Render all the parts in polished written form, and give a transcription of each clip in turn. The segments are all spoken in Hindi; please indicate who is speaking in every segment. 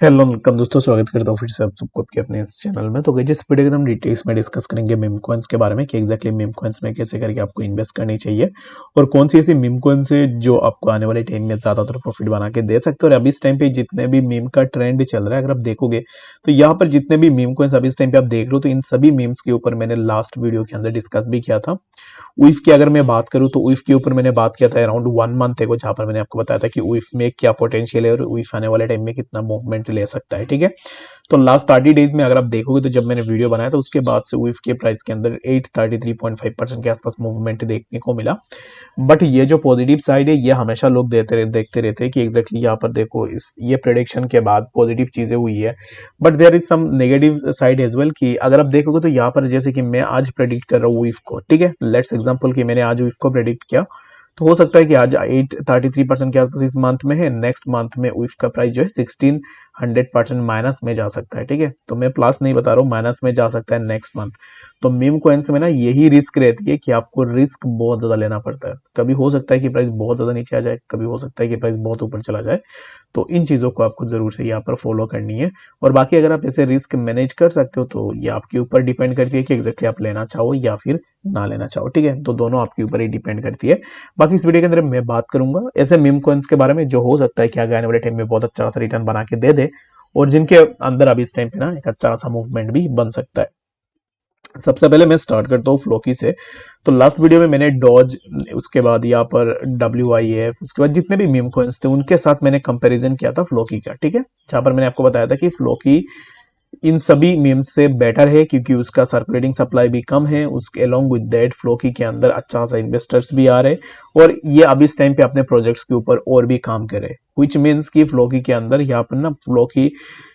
Speaker 1: हेलो वेलकम दोस्तों, स्वागत करता हूँ फिर से आप सबको आपके अपने इस चैनल में। तो गाइस जिस वीडियो के हम डिटेल्स में डिस्कस करेंगे मीम कॉइन्स के बारे में कि एग्जैक्टली मीम कॉइन्स में कैसे करके आपको इन्वेस्ट करनी चाहिए और कौन सी ऐसी मीम कॉइन्स है जो आपको आने वाले टाइम में ज्यादातर प्रॉफिट बना के दे सकते हो। और अभी इस टाइम पे जितने भी मीम का ट्रेंड चल रहा है, अगर आप देखोगे तो यहाँ पर जितने भी मीम कॉइन्स अभी इस टाइम पे आप देख रहे हो, तो इन सभी मीम्स के ऊपर मैंने लास्ट वीडियो के अंदर डिस्कस भी किया था। उइफ की अगर मैं बात करूं तो उइफ के ऊपर मैंने बात किया था अराउंड 1 मंथ एगो, जहां पर मैंने आपको बताया था कि उइफ में क्या पोटेंशियल है और उइफ आने वाले टाइम में कितना मूवमेंट ले सकता है। ठीक है, तो लास्ट 30 डेज में अगर आप देखोगे तो जब मैंने वीडियो बनाया था उसके बाद से उइफ के प्राइस के अंदर 833.5% के आसपास मूवमेंट देखने को मिला। बट ये जो पॉजिटिव साइड है ये हमेशा लोग देखते रहते हैं कि एग्जैक्टली यहाँ पर देखो इस ये प्रेडिक्शन के बाद पॉजिटिव चीजें हुई है। But there is some negative side as well कि अगर आप देखोगे तो यहाँ पर जैसे कि मैं आज प्रेडिक्ट कर रहा हूँ उइफ को, ठीक है, लेट्स एग्जांपल कि मैंने आज उइफ को प्रेडिक्ट किया, तो हो सकता है कि आज 833% के आसपास इस मंथ में है, नेक्स्ट मंथ में उइफ का प्राइस जो है 1600% माइनस में जा सकता है। ठीक है, तो मैं प्लस नहीं बता रहा हूँ, माइनस में जा सकता है नेक्स्ट मंथ। तो मीम कॉइन्स में ना यही रिस्क रहती है कि आपको रिस्क बहुत ज्यादा लेना पड़ता है। कभी हो सकता है कि प्राइस बहुत ज्यादा नीचे आ जाए, कभी हो सकता है कि प्राइस बहुत ऊपर चला जाए। तो इन चीजों को आपको जरूर से यहाँ पर फॉलो करनी है। और बाकी अगर आप ऐसे रिस्क मैनेज कर सकते हो तो ये आपके ऊपर डिपेंड करती है कि एग्जैक्टली आप लेना चाहो या फिर ना लेना चाहो। ठीक है, तो दोनों आपके ऊपर ही डिपेंड करती है। बाकी इस वीडियो के अंदर मैं बात करूंगा ऐसे मीम कॉइन्स के बारे में जो हो सकता है कि आगे आने वाले टाइम में बहुत अच्छा खासा रिटर्न बना के दे दे और जिनके अंदर अभी इस टाइम पे ना एक अच्छा सा मूवमेंट भी बन सकता है। सबसे पहले मैं स्टार्ट करता हूँ फ्लोकी से। तो लास्ट वीडियो में मैंने डॉज, उसके बाद यहाँ पर WIF, उसके बाद जितने भी मीम कॉइन्स थे उनके साथ मैंने कंपैरिजन किया था फ्लोकी का। ठीक है, जहां पर मैंने आपको बताया था कि फ्लोकी इन सभी मीम्स से बेटर है क्योंकि उसका सर्कुलेटिंग सप्लाई भी कम है, उसके अलोंग विद दैट फ्लोकी के अंदर अच्छा सा इन्वेस्टर्स भी आ रहे और ये अभी इस टाइम पे अपने प्रोजेक्ट्स के ऊपर और भी काम करे, विच मीन्स कि फ्लोकी के अंदर यहाँ पर ना फ्लोकी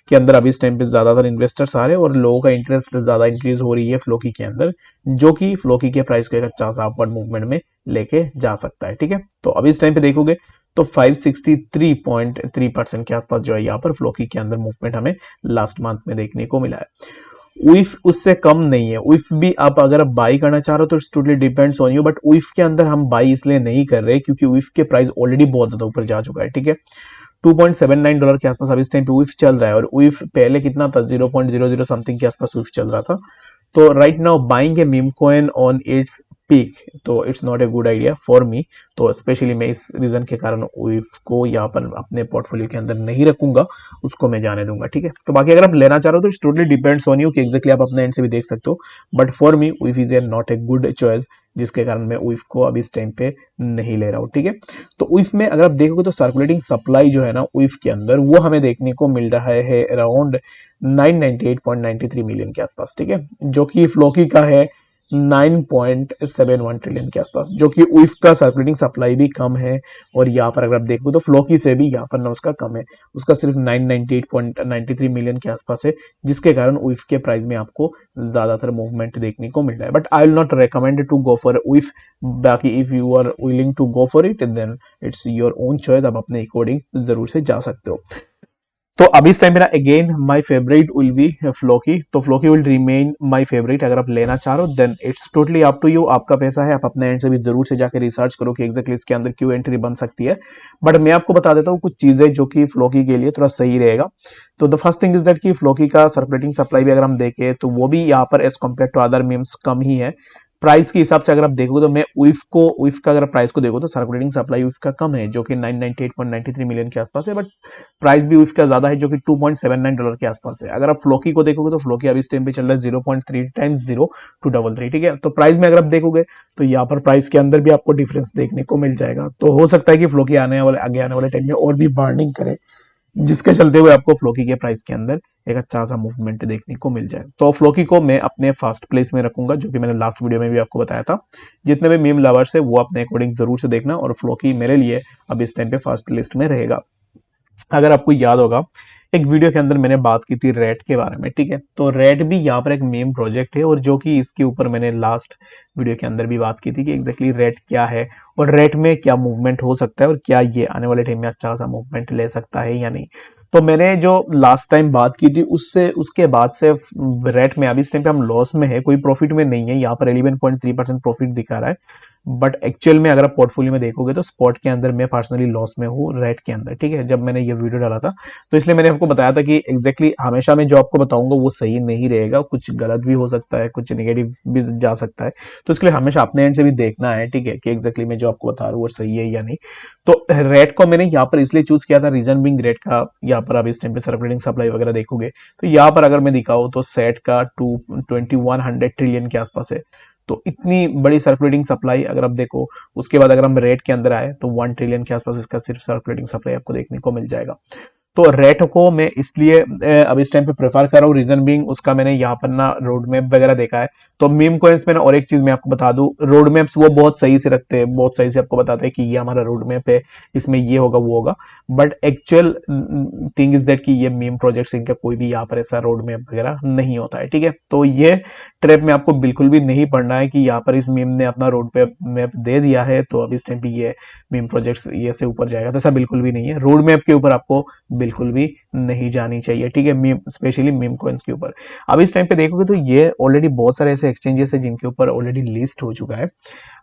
Speaker 1: के अंदर अभी इस टाइम पे ज्यादातर इन्वेस्टर्स आ रहे हैं और लोगों का इंटरेस्ट ज्यादा इंक्रीज हो रही है फ्लोकी के अंदर, जो कि फ्लोकी के प्राइस को एक अच्छा सा अपवर्ड मूवमेंट में लेके जा सकता है। ठीक है, तो अभी इस टाइम पे देखोगे तो 563.3% के आसपास जो है यहाँ पर फ्लोकी के अंदर मूवमेंट हमें लास्ट मंथ में देखने को मिला है। उइफ उससे कम नहीं है। उइफ भी आप अगर बाई करना चाह रहे हो तो it's totally depends on you, but उइफ के अंदर हम बाई इसलिए नहीं कर रहे क्योंकि उइफ के प्राइस ऑलरेडी बहुत ज्यादा ऊपर जा चुका है। ठीक है, $2.79 के आसपास अभी इस टाइम पे उइफ चल रहा है और उइफ पहले कितना था, 0.00 समथिंग के आसपास उइफ चल रहा था। तो right now buying a meme coin on its peak, तो it's not a good idea for me. तो स्पेशली मैं इस रीजन के कारण उइफ को यहाँ पर अपने पोर्टफोलियो के अंदर नहीं रखूंगा, उसको मैं जाने दूंगा। ठीक है, तो बाकी अगर आप लेना चाह रहे हो तो it's totally depends on you कि एग्जैक्टली आप अपने एंड से भी देख सकते हो, बट फॉर मी उइफ is a not a good choice, जिसके कारण मैं उइफ को अभी इस टाइम पे नहीं ले रहा हूँ। ठीक है, तो उइफ में अगर आप देखोगे तो सर्कुलेटिंग सप्लाई जो है ना उइफ के अंदर वो हमें देखने को मिल रहा है अराउंड 998.93 मिलियन के आसपास। ठीक है, जो कि फ्लोकी का है 9.71 ट्रिलियन के आसपास, जो कि उइफ का सर्कुलेटिंग सप्लाई भी कम है। और यहाँ पर अगर आप देखो तो फ्लोकी से भी यहाँ पर ना उसका कम है, उसका सिर्फ 998.93 मिलियन के आसपास है, जिसके कारण उइफ के प्राइस में आपको ज्यादातर मूवमेंट देखने को मिल रहा है। But I will not recommend to go for उइफ। बाकी if you are willing to go for it then it's your own choice, आप अपने अकॉर्डिंग जरूर से जा सकते हो। तो अभी इस टाइम पे ना again my favourite will be Floki, तो Floki will remain my favourite. अगर आप लेना चाह रहे हो then it's totally up to you, आपका पैसा है, आप अपने एंड से भी जरूर से जाकर रिसर्च करो कि एग्जैक्टली इसके अंदर क्यों एंट्री बन सकती है। बट मैं आपको बता देता हूँ कुछ चीजें जो कि फ्लोकी के लिए थोड़ा सही रहेगा। तो the first thing is that कि फ्लोकी का सर्कुलेटिंग सप्लाई भी अगर हम देखें तो वो भी यहाँ पर as compared to other memes कम ही है। प्राइस के हिसाब से अगर आप देखोगे तो मैं उइफ का अगर प्राइस को देखो तो सर्कुलेटिंग सप्लाई उइफ का कम है जो कि 998.93 मिलियन के आसपास है, बट प्राइस भी उसका ज्यादा है जो कि $2.79 के आसपास है। अगर आप फ्लोकी को देखोगे तो फ्लोकी अभी इस टाइम पे चल रहा है 0.3 टाइम्स 0 233। ठीक है, तो प्राइस में अगर आप देखोगे तो यहाँ पर प्राइस के अंदर भी आपको डिफरेंस देखने को मिल जाएगा। तो हो सकता है कि फ्लोकी आगे आने वाले टाइम में और भी बर्निंग करे, जिसके चलते हुए आपको फ्लोकी के प्राइस के अंदर एक अच्छा सा मूवमेंट देखने को मिल जाए। तो फ्लोकी को मैं अपने फर्स्ट प्लेस में रखूंगा, जो कि मैंने लास्ट वीडियो में भी आपको बताया था। जितने भी मीम लवर्स है वो अपने अकॉर्डिंग जरूर से देखना, और फ्लोकी मेरे लिए अब इस टाइम पे फर्स्ट लिस्ट में रहेगा। अगर आपको याद होगा एक वीडियो के अंदर मैंने बात की थी रेट के बारे में। ठीक है, तो रेट भी यहाँ पर एक मेन प्रोजेक्ट है और जो कि इसके ऊपर मैंने लास्ट वीडियो के अंदर भी बात की थी कि एग्जैक्टली रेट क्या है और रेट में क्या मूवमेंट हो सकता है और क्या ये आने वाले टाइम में अच्छा सा मूवमेंट ले सकता है या नहीं। तो मैंने जो लास्ट टाइम बात की थी उससे उसके बाद से रेट में अभी इस टाइम पे हम लॉस में है, कोई प्रॉफिट में नहीं है। यहाँ पर 11.3% प्रॉफिट दिखा रहा है, बट एक्चुअल में अगर आप पोर्टफोलियो में देखोगे तो स्पॉट के अंदर मैं पर्सनली लॉस में हूँ रेट के अंदर। ठीक है, जब मैंने ये वीडियो डाला था तो इसलिए मैंने आपको बताया था कि एग्जैक्टली हमेशा मैं जो आपको बताऊंगा वो सही नहीं रहेगा, कुछ गलत भी हो सकता है, कुछ नेगेटिव भी जा सकता है। तो इसके लिए हमेशा अपने एंड से भी देखना है, ठीक है, कि एग्जैक्टली मैं जो आपको बता रहा हूँ वो सही है या नहीं। तो रेट को मैंने यहाँ पर इसलिए चूज किया था, रीजन बिंग रेट का यहाँ पर आप इस टाइम पे सर्कुलेटिंग सप्लाई वगैरह देखोगे तो यहाँ पर अगर मैं दिखाऊँ तो सेट का 2100 ट्रिलियन के आसपास है। तो इतनी बड़ी सर्कुलेटिंग सप्लाई अगर आप देखो, उसके बाद अगर हम रेट के अंदर आए तो 1 ट्रिलियन के आसपास इसका सिर्फ सर्कुलेटिंग सप्लाई आपको देखने को मिल जाएगा। तो रेट को मैं इसलिए अब इस टाइम पे प्रेफर कर रहा हूँ, रीजन बीइंग उसका मैंने यहाँ पर ना रोड मैप वगैरह देखा है। तो मीम कॉइन्स में ना और एक चीज मैं आपको बता दूं, रोड मैप्स वो बहुत सही से रखते हैं, बहुत सही से आपको बताते हैं कि ये हमारा रोड मैप है, इसमें ये होगा वो होगा। But actual thing is that कि ये मीम प्रोजेक्ट्स इनका कोई भी यहाँ पर ऐसा रोड मैप वगैरह नहीं होता है, ठीक है। तो ये ट्रैप में आपको बिल्कुल भी नहीं पड़ना है कि यहाँ पर इस मीम ने अपना रोड मैप दे दिया है तो अब इस टाइम पे ये मीम प्रोजेक्ट्स ये से ऊपर जाएगा, तो ऐसा बिल्कुल भी नहीं है। रोड मैप के ऊपर आपको बिल्कुल भी नहीं जानी चाहिए, ठीक है, मीम स्पेशली मीम कॉइन्स के ऊपर। अब इस टाइम पे देखोगे तो ये ऑलरेडी बहुत सारे ऐसे एक्सचेंजेस है जिनके ऊपर ऑलरेडी लिस्ट हो चुका है।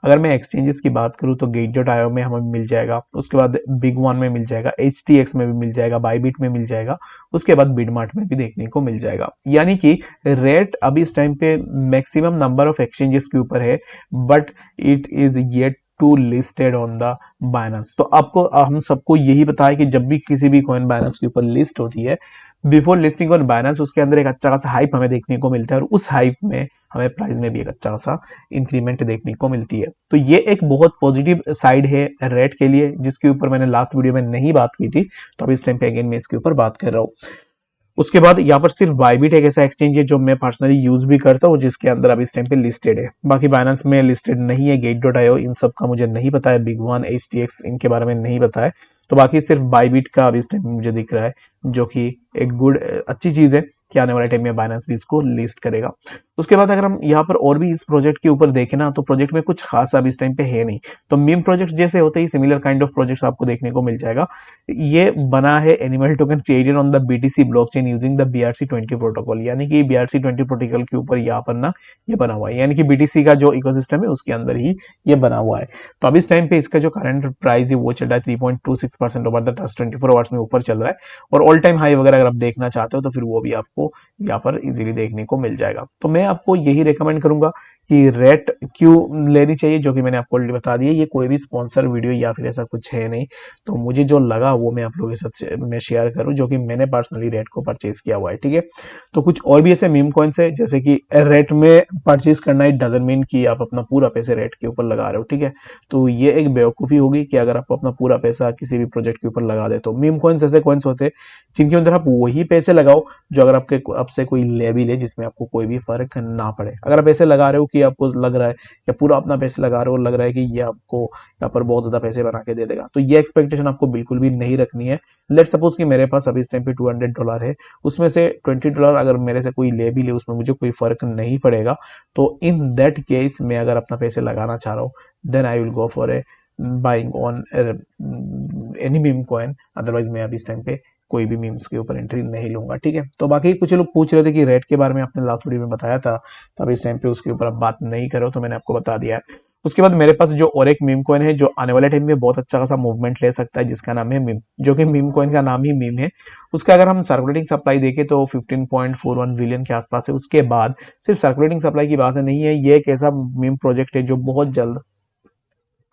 Speaker 1: अगर मैं एक्सचेंजेस की बात करूं तो गेट.io में हमें मिल जाएगा, उसके बाद बिग वन में मिल जाएगा, HTX में भी मिल जाएगा, बाईबिट में मिल जाएगा, उसके बाद बिडमार्ट में भी देखने को मिल जाएगा। यानी कि रेट अभी इस टाइम पे मैक्सिमम नंबर ऑफ एक्सचेंजेस के ऊपर है, but it is yet to listed on the Binance. तो आपको हम सबको यही पता है कि जब भी किसी भी कॉइन बाइनेंस के ऊपर लिस्ट होती है, बिफोर लिस्टिंग ऑन बाइनेंस उसके अंदर एक अच्छा खासा हाइप हमें देखने को मिलता है और उस हाइप में हमें प्राइस में भी एक अच्छा खासा इंक्रीमेंट देखने को मिलती है। तो ये एक बहुत पॉजिटिव साइड है रेट के लिए, जिसके ऊपर मैंने लास्ट वीडियो में नहीं बात की थी, तो अब इस टाइम पे अगेन मैं इसके ऊपर बात कर रहा हूँ। उसके बाद यहाँ पर सिर्फ बाईबिट एक ऐसा एक्सचेंज है जो मैं पर्सनली यूज भी करता हूँ, जिसके अंदर अभी इस टाइम पे लिस्टेड है। बाकी बाइनेंस में लिस्टेड नहीं है, गेट.io इन सब का मुझे नहीं पता है, बिग वन HTX इनके बारे में नहीं पता है। तो बाकी सिर्फ बाईबिट का अभी इस टाइम पे मुझे दिख रहा है, जो कि एक गुड अच्छी चीज है कि आने वाले टाइम में बाइनेंस भी इसको लिस्ट करेगा। उसके बाद अगर हम यहाँ पर और भी इस प्रोजेक्ट के ऊपर देखें ना, तो प्रोजेक्ट में कुछ खास अभी इस टाइम पे है नहीं। तो मीम प्रोजेक्ट जैसे होते ही सिमिलर काइंड ऑफ प्रोजेक्ट्स आपको देखने को मिल जाएगा। ये बना है animal token created on the BTC blockchain using the BRC20 protocol, यानी कि BRC20 प्रोटोकॉल के ऊपर यहाँ पर ना ये बना हुआ है, यानी कि BTC का जो इकोसिस्टम है उसके अंदर ही ये बना हुआ है। तो अब इस टाइम पे इसका जो करंट प्राइस है वो चल रहा है 3.26% ओवर द लास्ट 24 आवर्स में ऊपर चल रहा है, और ऑल टाइम हाई वगैरह अगर आप देखना चाहते हो तो फिर वो भी आपको यहाँ पर इजीली देखने को मिल जाएगा। तो मैं आपको यही रेकमेंड करूंगा कि रेट क्यों लेनी चाहिए, जो कि मैंने आपको ऑलरेडी बता दिया। ये कोई भी स्पॉन्सर वीडियो या फिर ऐसा कुछ है नहीं, तो मुझे जो लगा वो मैं आप लोगों के साथ मैं शेयर करूं, जो कि मैंने पर्सनली रेट को परचेज किया हुआ है, ठीक है। तो कुछ और भी ऐसे मीम कॉइन्स है, जैसे कि रेट में परचेज करना इट डजंट मीन कि आप अपना पूरा पैसे रेट के ऊपर लगा रहे हो, ठीक है। तो ये एक बेवकूफ़ी होगी कि अगर आप अपना पूरा पैसा किसी भी प्रोजेक्ट के ऊपर लगा दे। तो मीम कॉइन्स ऐसे कॉइन्स होते हैं जिनके अंदर आप वही पैसे लगाओ जो अगर आपसे कोई ले भी ले, जिसमें आपको कोई भी फर्क ना पड़े। अगर आप ऐसे लगा रहे हो कि आपको लग रहा है या पूरा अपना पैसे लगा रहे हो, लग रहा है कि ये आपको यहाँ पर बहुत ज्यादा पैसे बना के दे देगा, तो ये एक्सपेक्टेशन आपको बिल्कुल भी नहीं रखनी है। लेट सपोज कि मेरे पास अभी इस टाइम पे $200 है, उसमें से $20 अगर मेरे से कोई ले भी ले, उसमें मुझे कोई फर्क नहीं पड़ेगा। तो इन दैट केस मैं अगर अपना पैसे लगाना चाह रहा हूँ, then I will go for a buying on any meme coin. Otherwise मैं अभी इस टाइम पे कोई भी मीम्स के ऊपर एंट्री नहीं लूंगा, ठीक है। तो बाकी कुछ लोग पूछ रहे थे कि रेट के बारे में आपने लास्ट वीडियो में बताया था, तो अभी इस टाइम पे उसके ऊपर आप बात नहीं करो, तो मैंने आपको बता दिया है। उसके बाद मेरे पास जो और एक मीम कॉइन है जो आने वाले टाइम में बहुत अच्छा खासा मूवमेंट ले सकता है, जिसका नाम है मीम, जो कि मीम कॉइन का नाम ही मीम है। उसका अगर हम सर्कुलेटिंग सप्लाई देखें तो 15.41 बिलियन के आसपास है। उसके बाद सिर्फ सर्कुलेटिंग सप्लाई की बात नहीं है, ये एक ऐसा मीम प्रोजेक्ट है जो बहुत जल्द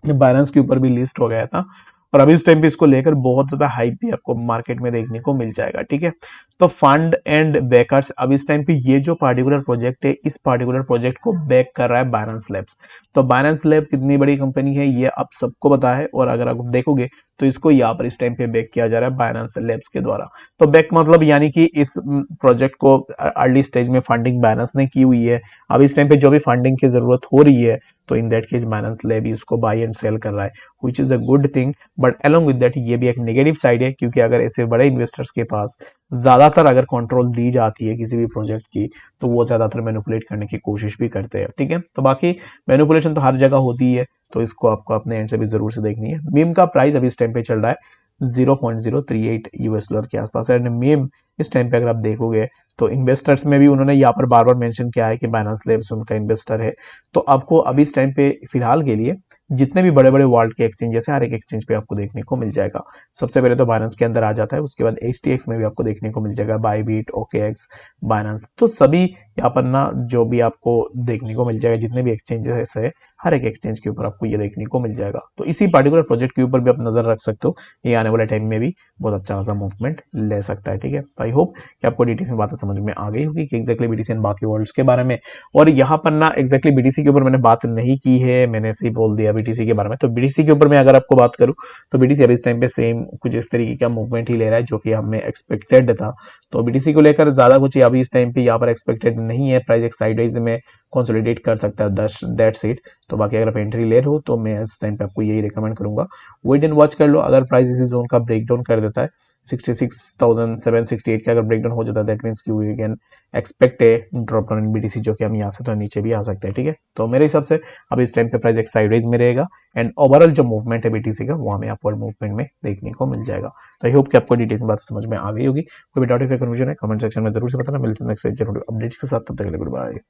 Speaker 1: बाइनेंस के ऊपर भी लिस्ट हो गया था, और अभी इस टाइम पे इसको लेकर बहुत ज्यादा हाइप भी आपको मार्केट में देखने को मिल जाएगा, ठीक है। तो फंड एंड बैकर्स अब इस टाइम पे ये जो पार्टिकुलर प्रोजेक्ट है, इस पार्टिकुलर प्रोजेक्ट को बैक कर रहा है बाइनेंस लैब्स। तो बाइनेंस लैब कितनी बड़ी कंपनी है ये आप सबको पता है, और अगर आप देखोगे तो इसको यहाँ पर इस टाइम पे बैक किया जा रहा है बाइनेंस लैब्स के द्वारा। तो बैक मतलब यानी कि इस प्रोजेक्ट को अर्ली स्टेज में फंडिंग बाइनेंस ने की हुई है। अब इस टाइम पे जो भी फंडिंग की जरूरत हो रही है, तो in that case Binance lab इसको बाय एंड सेल कर रहा है, which is a good thing. But along with that ये भी एक नेगेटिव साइड है, क्योंकि अगर ऐसे बड़े इन्वेस्टर्स के पास ज्यादातर अगर कंट्रोल दी जाती है किसी भी प्रोजेक्ट की, तो वो ज्यादातर मैनिपुलेट करने की कोशिश भी करते हैं, ठीक है। तो बाकी मैनिपुलेशन तो हर जगह होती है, तो इसको आपको अपने एंड से भी जरूर से देखनी है। मीम का प्राइस अभी इस टाइम पे चल रहा है $0.038 के आसपास, एंड मीम इस टाइम पे अगर आप देखोगे तो इन्वेस्टर्स में भी उन्होंने यहाँ पर बार बार मेंशन किया है कि बाइनेंस लैब्स उनका इन्वेस्टर है। तो आपको अभी इस टाइम पे फिलहाल के लिए जितने भी बड़े बड़े वर्ल्ड के एक्सचेंजेस है हर एक एक्सचेंज पे आपको देखने को मिल जाएगा। सबसे पहले तो बाइनेंस के अंदर आ जाता है, उसके बाद HTX में भी आपको देखने को मिल जाएगा, बाईबिट, OKX, बाइनेंस, तो सभी यहाँ पर ना जो भी आपको देखने को मिल जाएगा जितने भी एक्सचेंजेस है हर एक एक्सचेंज के ऊपर आपको ये देखने को मिल जाएगा। तो इसी पर्टिकुलर प्रोजेक्ट के ऊपर भी आप नजर रख सकते हो, ये आने वाले टाइम में भी बहुत अच्छा खासा मूवमेंट ले सकता है। ठीक है, तो आई होप कि आपको डीटीसी में बातें समझ में आ गई होगी कि एक्जैक्टली बीटीसी एंड बाकी वर्ल्ड्स के बारे में। और यहाँ पर ना एक्जैक्टली बीटीसी के ऊपर मैंने बात नहीं की है, मैंने ऐसे ही बोल दिया बीटीसी के बारे में। तो बीटीसी के ऊपर मैं अगर आपको बात करूँ तो बीटीसी अभी इस टाइम पे सेम कुछ इस तरीके का मूवमेंट ही ले रहा है जो कि हमें एक्सपेक्टेड था। तो बीटीसी को लेकर ज्यादा कुछ अभी इस टाइम पे यहाँ पर एक्सपेक्टेड नहीं है, प्राइस एक साइडवाइज में कंसोलिडेट कर सकता है, दैट्स इट। तो बाकी अगर आप एंट्री ले रहे हो तो मैं इस टाइम पे आपको यही रिकमेंड करूंगा, वेट एंड वॉच कर लो। अगर प्राइस इसी जोन का ब्रेकडाउन कर देता है 66,768 का अगर ब्रेकडाउन हो जाता है दैट मींस कि we can expect a drop down in BTC, जो कि हम यहाँ से तो नीचे भी आ सकते हैं। ठीक है, तो मेरे हिसाब से अभी इस टाइम पे प्राइस एक साइडवेज में रहेगा एंड ओवरऑल जो मूवमेंट है बीटीसी का वो हमें अपवर्ड मूवमेंट में देखने को मिल जाएगा। तो आई होप कि आपको डिटेल्स बात समझ में आ गई होगी। कोई भी डाउट या कंफ्यूजन है कमेंट सेक्शन में जरूर से बताना। मिलते हैं नेक्स्ट जरूर अपडेट्स के साथ, तब तक के लिए गुड बाय।